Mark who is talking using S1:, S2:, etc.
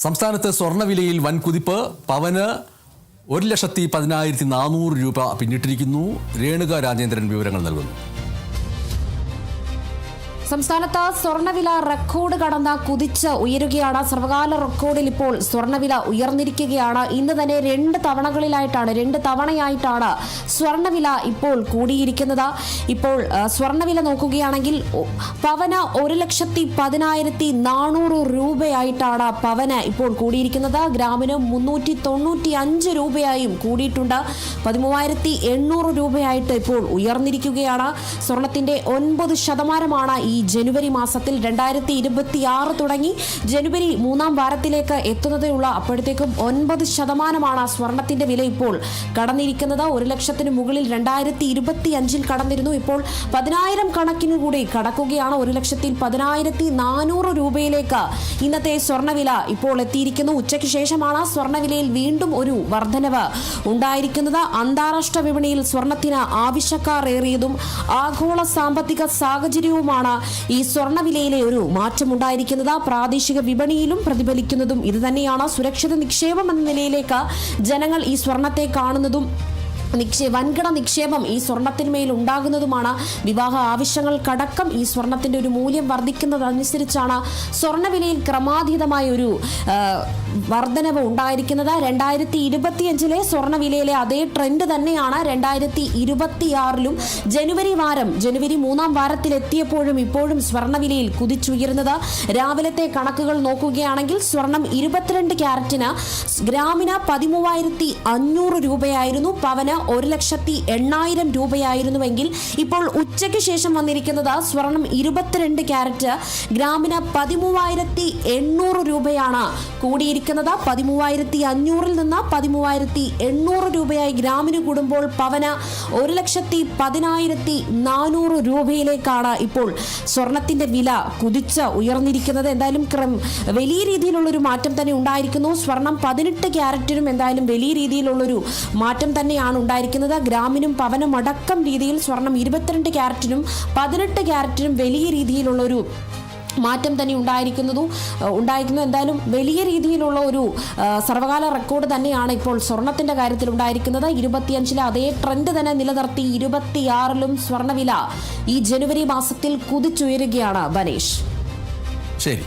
S1: സംസ്ഥാനത്ത് സ്വർണ്ണവിലയിൽ വൻ കുതിപ്പ്. പവന് 1,10,400 രൂപ പിന്നിട്ടിരിക്കുന്നു. രേണുക രാജേന്ദ്രൻ വിവരങ്ങൾ നൽകുന്നു.
S2: സംസ്ഥാനത്ത് സ്വർണ്ണവില റെക്കോർഡ് കടന്ന കുതിച്ച് ഉയരുകയാണ്. സർവകാല റെക്കോർഡിൽ ഇപ്പോൾ സ്വർണ്ണവില ഉയർന്നിരിക്കുകയാണ്. ഇന്ന് തന്നെ രണ്ട് തവണയായിട്ടാണ് സ്വർണ്ണവില ഇപ്പോൾ കൂടിയിരിക്കുന്നത്. ഇപ്പോൾ സ്വർണ്ണവില നോക്കുകയാണെങ്കിൽ പവന് 1,10,400 രൂപയായിട്ടാണ് പവന് ഇപ്പോൾ കൂടിയിരിക്കുന്നത്. ഗ്രാമിന് 395 രൂപയായും കൂടിയിട്ടുണ്ട്. 13,800 രൂപയായിട്ട് ഇപ്പോൾ ഉയർന്നിരിക്കുകയാണ്. സ്വർണത്തിന്റെ 9% ഈ ജനുവരി മാസത്തിൽ 2026 തുടങ്ങി ജനുവരി 3-ാം വാരത്തിലേക്ക് എത്തുന്നതേ ഉള്ള. അപ്പോഴത്തേക്കും 9% സ്വർണത്തിന്റെ വില ഇപ്പോൾ കടന്നിരിക്കുന്നത്. 1,00,000 മുകളിൽ 2025 കടന്നിരുന്നു. ഇപ്പോൾ 10,000 കണക്കിന് കൂടി കടക്കുകയാണ്. 1,10,400 രൂപയിലേക്ക് ഇന്നത്തെ സ്വർണ്ണവില ഇപ്പോൾ എത്തിയിരിക്കുന്നു. ഉച്ചയ്ക്ക് ശേഷമാണ് സ്വർണ്ണവിലയിൽ വീണ്ടും ഒരു വർധനവ് ഉണ്ടായിരിക്കുന്നത്. അന്താരാഷ്ട്ര വിപണിയിൽ സ്വർണത്തിന് ആവശ്യക്കാർ ഏറിയതും ആഗോള സാമ്പത്തിക സാഹചര്യവുമാണ് ഈ സ്വർണ്ണവിലയിലെ ഒരു മാറ്റമുണ്ടായിരിക്കുന്നത്. പ്രാദേശിക വിപണിയിലും പ്രതിഫലിക്കുന്നതും ഇത് തന്നെയാണ്. സുരക്ഷിത നിക്ഷേപം എന്ന നിലയിലേക്ക് ജനങ്ങൾ ഈ സ്വർണത്തെ കാണുന്നതും വൻകിട നിക്ഷേപം ഈ സ്വർണത്തിന്മേൽ ഉണ്ടാകുന്നതുമാണ്. വിവാഹ ആവശ്യങ്ങൾക്കടക്കം ഈ സ്വർണത്തിന്റെ ഒരു മൂല്യം വർദ്ധിക്കുന്നതനുസരിച്ചാണ് സ്വർണ്ണവിലയിൽ ക്രമാതീതമായ ഒരു വർധനവ് ഉണ്ടായിരിക്കുന്നത്. 2025 സ്വർണ്ണവിലയിലെ അതേ ട്രെൻഡ് തന്നെയാണ് 2026 ജനുവരി 3-ാം വാരത്തിലെത്തിയപ്പോഴും ഇപ്പോഴും സ്വർണ്ണവിലയിൽ കുതിച്ചുയരുന്നത്. രാവിലത്തെ കണക്കുകൾ നോക്കുകയാണെങ്കിൽ സ്വർണം 22 ക്യാരറ്റിന് ഗ്രാമിന് 13,500 രൂപയായിരുന്നു. പവന് 1,08,000 രൂപയായിരുന്നുവെങ്കിൽ ഇപ്പോൾ ഉച്ചയ്ക്ക് ശേഷം വന്നിരിക്കുന്നത് സ്വർണം 22 ക്യാരറ്റ് ഗ്രാമിന് 13,800 രൂപയാണ് കൂടിയിരിക്കുന്നത്. 13,500 നിന്ന് 13,800 രൂപയായി ഗ്രാമിന് കൂടുമ്പോൾ പവന് 1,10,400 രൂപയിലേക്കാണ് ഇപ്പോൾ സ്വർണത്തിന്റെ വില കുതിച്ച് ഉയർന്നിരിക്കുന്നത്. എന്തായാലും വലിയ രീതിയിലുള്ളൊരു മാറ്റം തന്നെ ഉണ്ടായിരിക്കുന്നു. സ്വർണം 18 ക്യാരറ്റിനും എന്തായാലും വലിയ രീതിയിലുള്ളൊരു മാറ്റം തന്നെയാണ് ഉണ്ടായിരിക്കുന്നത്. ഗ്രാമിനും പവനും അടക്കം രീതിയിൽ സ്വർണം 22 ക്യാരറ്റിനും 18 ക്യാരറ്റിനും വലിയ രീതിയിലുള്ളൊരു മാറ്റം തന്നെ ഉണ്ടായിരിക്കുന്നു. എന്തായാലും വലിയ രീതിയിലുള്ള ഒരു സർവകാല റെക്കോർഡ് തന്നെയാണ് ഇപ്പോൾ സ്വർണത്തിന്റെ കാര്യത്തിൽ ഉണ്ടായിരിക്കുന്നത്. 25 അതേ ട്രെൻഡ് തന്നെ നിലനിർത്തി 26 സ്വർണ്ണവില ഈ ജനുവരി മാസത്തിൽ കുതിച്ചുയരുകയാണ്. ബനേഷ്,
S1: ശരി.